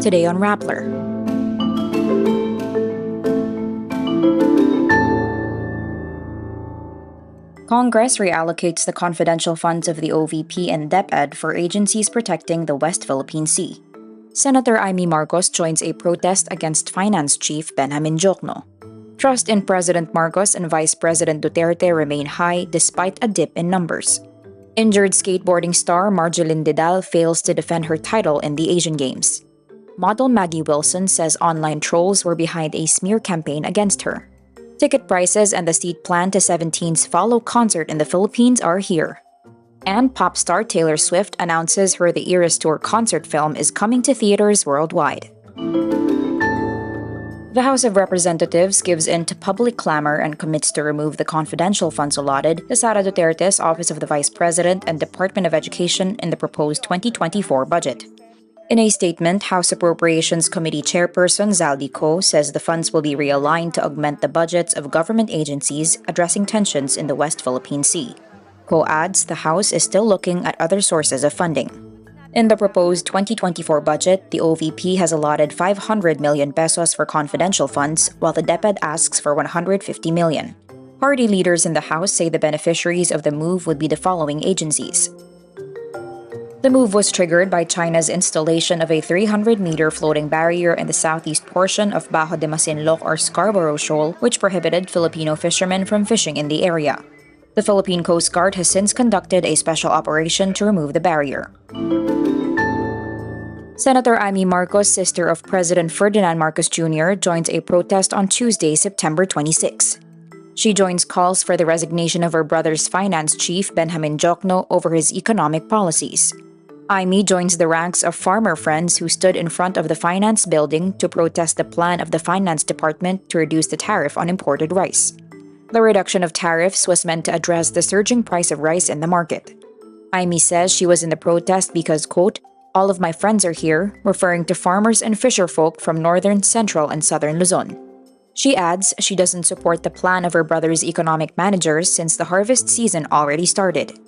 Today on Rappler. Congress reallocates the confidential funds of the OVP and DepEd for agencies protecting the West Philippine Sea. Senator Imee Marcos joins a protest against Finance Chief Benjamin Diokno. Trust in President Marcos and Vice President Duterte remain high despite a dip in numbers. Injured skateboarding star Margielyn Didal fails to defend her title in the Asian Games. Model Maggie Wilson says online trolls were behind a smear campaign against her. Ticket prices and the seat plan to 17's Follow concert in the Philippines are here. And pop star Taylor Swift announces her The Eras Tour concert film is coming to theaters worldwide. The House of Representatives gives in to public clamor and commits to remove the confidential funds allotted to Sara Duterte's Office of the Vice President and Department of Education in the proposed 2024 budget. In a statement, House Appropriations Committee Chairperson Zaldi Ko says the funds will be realigned to augment the budgets of government agencies addressing tensions in the West Philippine Sea. Ko adds the House is still looking at other sources of funding. In the proposed 2024 budget, the OVP has allotted 500 million pesos for confidential funds, while the DepEd asks for 150 million. Party leaders in the House say the beneficiaries of the move would be the following agencies. The move was triggered by China's installation of a 300-meter floating barrier in the southeast portion of Bajo de Masinloc or Scarborough Shoal, which prohibited Filipino fishermen from fishing in the area. The Philippine Coast Guard has since conducted a special operation to remove the barrier. Senator Imee Marcos, sister of President Ferdinand Marcos Jr., joins a protest on Tuesday, September 26. She joins calls for the resignation of her brother's finance chief, Benjamin Diokno, over his economic policies. Imee joins the ranks of farmer friends who stood in front of the finance building to protest the plan of the finance department to reduce the tariff on imported rice. The reduction of tariffs was meant to address the surging price of rice in the market. Imee says she was in the protest because, quote, all of my friends are here, referring to farmers and fisherfolk from northern, central, and southern Luzon. She adds she doesn't support the plan of her brother's economic managers since the harvest season already started.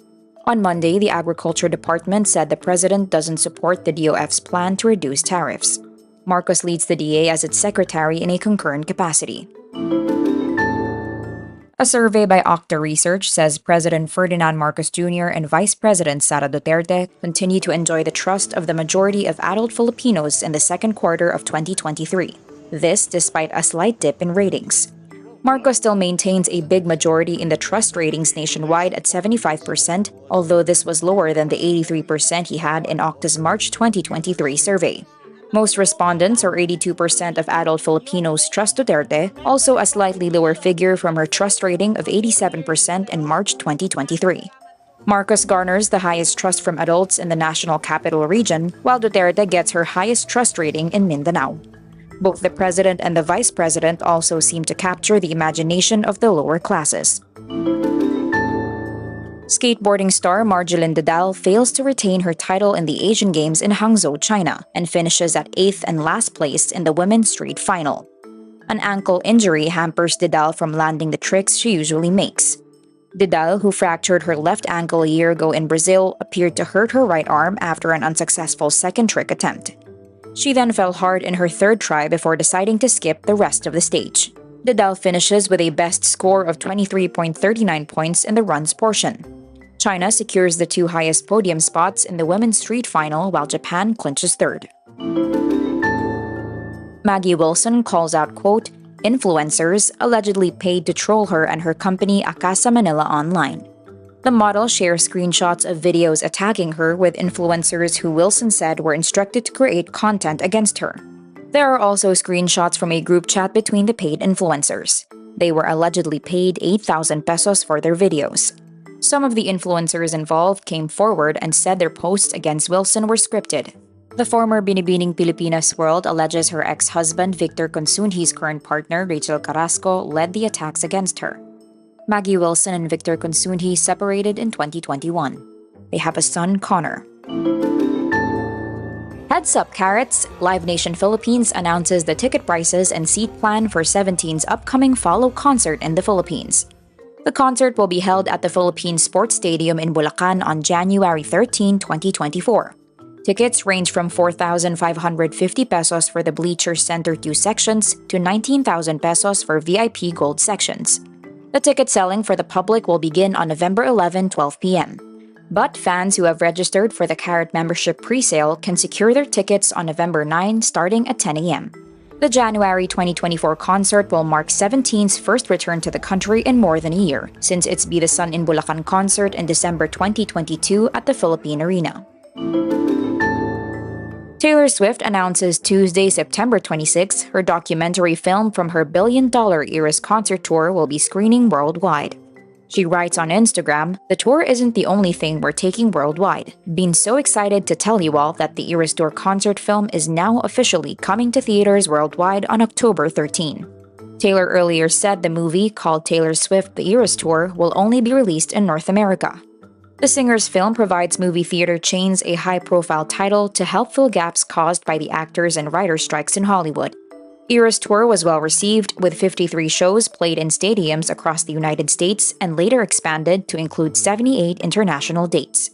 On Monday, the Agriculture Department said the president doesn't support the DOF's plan to reduce tariffs. Marcos leads the DA as its secretary in a concurrent capacity. A survey by Octa Research says President Ferdinand Marcos Jr. and Vice President Sara Duterte continue to enjoy the trust of the majority of adult Filipinos in the second quarter of 2023. This despite a slight dip in ratings. Marcos still maintains a big majority in the trust ratings nationwide at 75%, although this was lower than the 83% he had in Octa's March 2023 survey. Most respondents, or 82% of adult Filipinos, trust Duterte, also a slightly lower figure from her trust rating of 87% in March 2023. Marcos garners the highest trust from adults in the National Capital Region, while Duterte gets her highest trust rating in Mindanao. Both the president and the vice president also seem to capture the imagination of the lower classes. Skateboarding star Margielyn Didal fails to retain her title in the Asian Games in Hangzhou, China, and finishes at 8th and last place in the women's street final. An ankle injury hampers Didal from landing the tricks she usually makes. Didal, who fractured her left ankle a year ago in Brazil, appeared to hurt her right arm after an unsuccessful second trick attempt. She then fell hard in her third try before deciding to skip the rest of the stage. Didal finishes with a best score of 23.39 points in the runs portion. China secures the two highest podium spots in the women's street final, while Japan clinches third. Maggie Wilson calls out, quote, influencers allegedly paid to troll her and her company Acasa Manila online. The model shares screenshots of videos attacking her with influencers who Wilson said were instructed to create content against her. There are also screenshots from a group chat between the paid influencers. They were allegedly paid 8,000 pesos for their videos. Some of the influencers involved came forward and said their posts against Wilson were scripted. The former Binibining Pilipinas World alleges her ex-husband Victor Consunji's current partner Rachel Carrasco led the attacks against her. Maggie Wilson and Victor Consunji separated in 2021. They have a son, Connor. Heads up, Carrots! Live Nation Philippines announces the ticket prices and seat plan for 17's upcoming Follow concert in the Philippines. The concert will be held at the Philippine Sports Stadium in Bulacan on January 13, 2024. Tickets range from 4,550 pesos for the Bleachers Center 2 sections to 19,000 pesos for VIP Gold sections. The ticket selling for the public will begin on November 11, 12 p.m. But fans who have registered for the Carrot membership presale can secure their tickets on November 9 starting at 10 a.m. The January 2024 concert will mark 17's first return to the country in more than a year, since its Be the Sun in Bulacan concert in December 2022 at the Philippine Arena. Taylor Swift announces Tuesday, September 26, her documentary film from her billion-dollar Eras concert tour will be screening worldwide. She writes on Instagram, "The tour isn't the only thing we're taking worldwide. Been so excited to tell you all that the Eras Tour concert film is now officially coming to theaters worldwide on October 13. Taylor earlier said the movie, called Taylor Swift The Eras Tour, will only be released in North America. The singer's film provides movie theater chains a high-profile title to help fill gaps caused by the actors and writer strikes in Hollywood. Eras Tour was well received, with 53 shows played in stadiums across the United States and later expanded to include 78 international dates.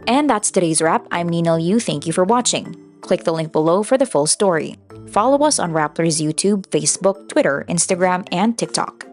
And that's today's wrap. I'm Nina Liu. Thank you for watching. Click the link below for the full story. Follow us on Rappler's YouTube, Facebook, Twitter, Instagram, and TikTok.